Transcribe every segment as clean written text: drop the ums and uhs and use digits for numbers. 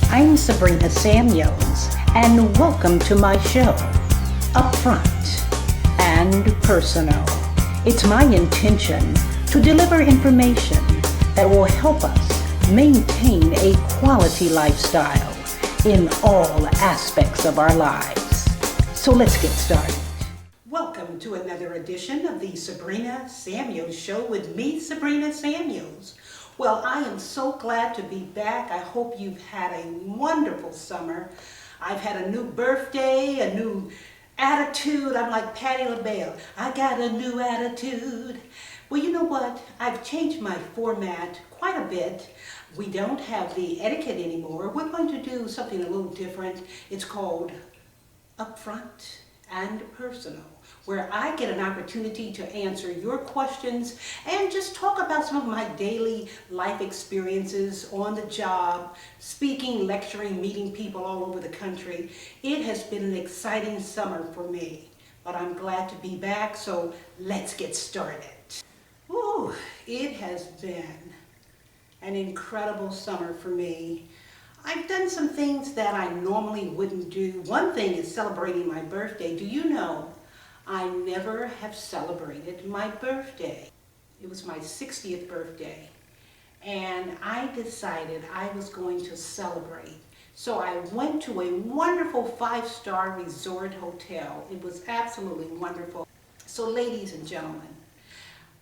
I'm Sabrina Samuels, and welcome to my show, Upfront and Personal. It's my intention to deliver information that will help us maintain a quality lifestyle in all aspects of our lives. So let's get started. Welcome to another edition of the Sabrina Samuels Show with me, Sabrina Samuels. Well, I am so glad to be back. I hope you've had a wonderful summer. I've had a new birthday, a new attitude. I'm like Patti LaBelle. I got a new attitude. Well, you know what? I've changed my format quite a bit. We don't have the etiquette anymore. We're going to do something a little different. It's called Upfront and Personal, where I get an opportunity to answer your questions and just talk about some of my daily life experiences on the job, speaking, lecturing, meeting people all over the country. It has been an exciting summer for me, but I'm glad to be back, so let's get started. Ooh, it has been an incredible summer for me. I've done some things that I normally wouldn't do. One thing is celebrating my birthday. Do you know I never have celebrated my birthday? It was my 60th birthday, and I decided I was going to celebrate. So I went to a wonderful 5-star resort hotel. It was absolutely wonderful. So ladies and gentlemen,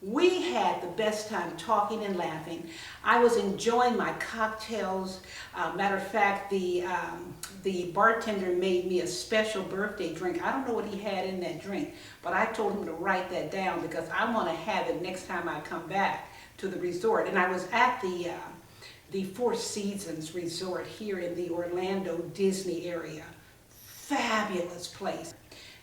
we had the best time talking and laughing. I was enjoying my cocktails. Matter of fact, the bartender made me a special birthday drink. I don't know what he had in that drink, but I told him to write that down because I want to have it next time I come back to the resort. And I was at the Four Seasons Resort here in the Orlando Disney area. Fabulous place.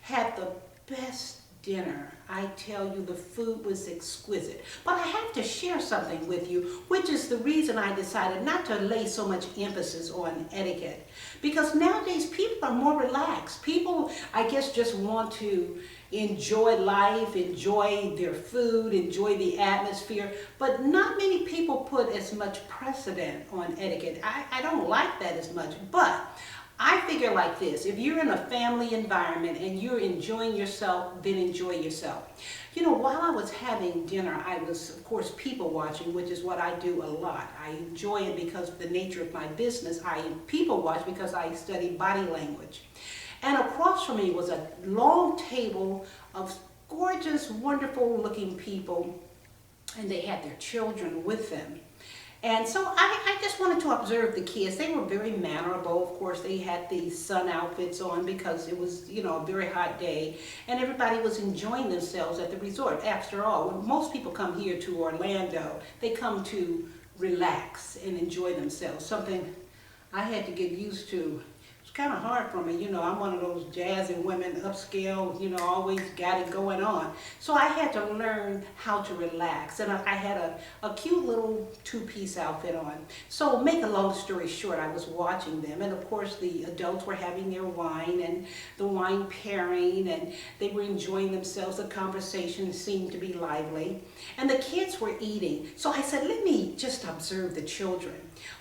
Had the best dinner. I tell you, the food was exquisite. But I have to share something with you, which is the reason I decided not to lay so much emphasis on etiquette. Because nowadays people are more relaxed. People, I guess, just want to enjoy life, enjoy their food, enjoy the atmosphere. But not many people put as much precedent on etiquette. I don't like that as much. But I figure like this: if you're in a family environment and you're enjoying yourself, then enjoy yourself. You know, while I was having dinner, I was, of course, people watching, which is what I do a lot. I enjoy it because of the nature of my business. I people watch because I study body language. And across from me was a long table of gorgeous, wonderful looking people, and they had their children with them. And so I just wanted to observe the kids. They were very mannerable. Of course, they had these sun outfits on because it was, you know, a very hot day. And everybody was enjoying themselves at the resort. After all, when most people come here to Orlando, they come to relax and enjoy themselves. Something I had to get used to. It's kind of hard for me, you know. I'm one of those jazzy women, upscale, you know, always got it going on. So I had to learn how to relax, and I had a cute little two-piece outfit on. So make a long story short, I was watching them, and of course the adults were having their wine and the wine pairing, and they were enjoying themselves. The conversation seemed to be lively, and the kids were eating. So I said, let me just observe the children.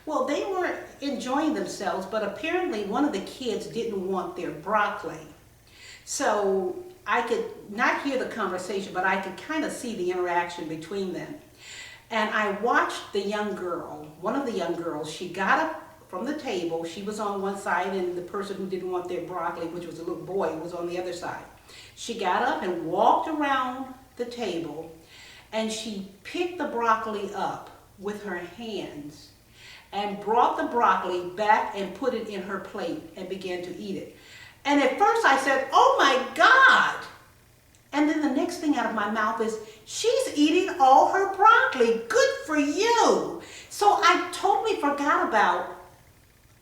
Well, they were enjoying themselves, but apparently one of the kids didn't want their broccoli. So I could not hear the conversation, but I could kind of see the interaction between them. And I watched the young girl, one of the young girls. She got up from the table. She was on one side, and the person who didn't want their broccoli, which was a little boy, was on the other side. She got up and walked around the table, and she picked the broccoli up with her hands and brought the broccoli back and put it in her plate and began to eat it. And at first I said, oh my God! And then the next thing out of my mouth is, she's eating all her broccoli. Good for you! So I totally forgot about,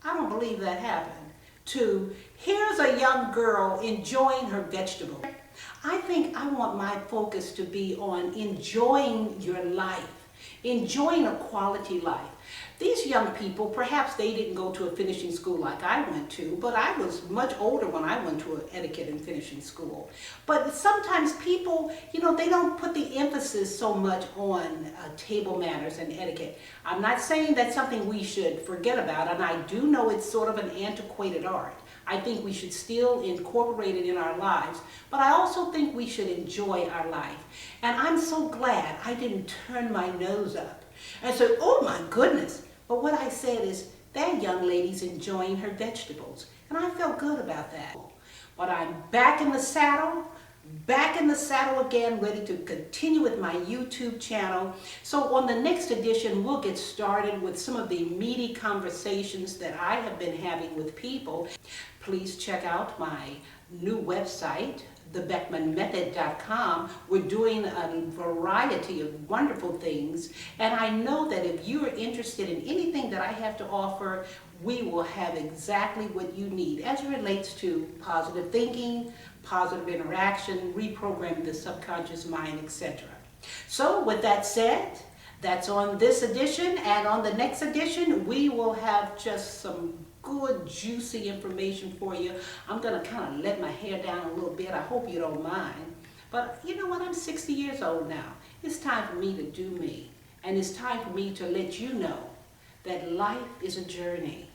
I don't believe that happened, to here's a young girl enjoying her vegetables. I think I want my focus to be on enjoying your life, enjoying a quality life. These young people, perhaps they didn't go to a finishing school like I went to, but I was much older when I went to an etiquette and finishing school. But sometimes people, they don't put the emphasis so much on table manners and etiquette. I'm not saying that's something we should forget about, and I do know it's sort of an antiquated art. I think we should still incorporate it in our lives, but I also think we should enjoy our life. And I'm so glad I didn't turn my nose up and say, oh my goodness. But what I said is, that young lady's enjoying her vegetables. And I felt good about that. But I'm back in the saddle again, ready to continue with my YouTube channel. So on the next edition, we'll get started with some of the meaty conversations that I have been having with people. Please check out my new website, thebeckmanmethod.com. We're doing a variety of wonderful things, and I know that if you are interested in anything that I have to offer, we will have exactly what you need as it relates to positive thinking, positive interaction, reprogramming the subconscious mind, etc. So with that said, that's on this edition, and on the next edition, we will have just some good, juicy information for you. I'm going to kind of let my hair down a little bit. I hope you don't mind. But you know what? I'm 60 years old now. It's time for me to do me. And it's time for me to let you know that life is a journey.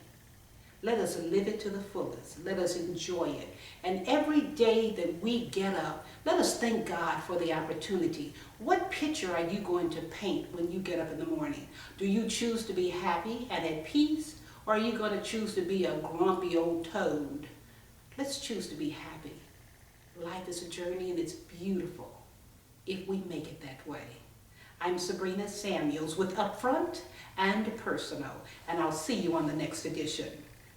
Let us live it to the fullest. Let us enjoy it. And every day that we get up, let us thank God for the opportunity. What picture are you going to paint when you get up in the morning? Do you choose to be happy and at peace? Or are you going to choose to be a grumpy old toad? Let's choose to be happy. Life is a journey, and it's beautiful if we make it that way. I'm Sabrina Samuels with Upfront and Personal, and I'll see you on the next edition.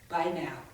Bye now.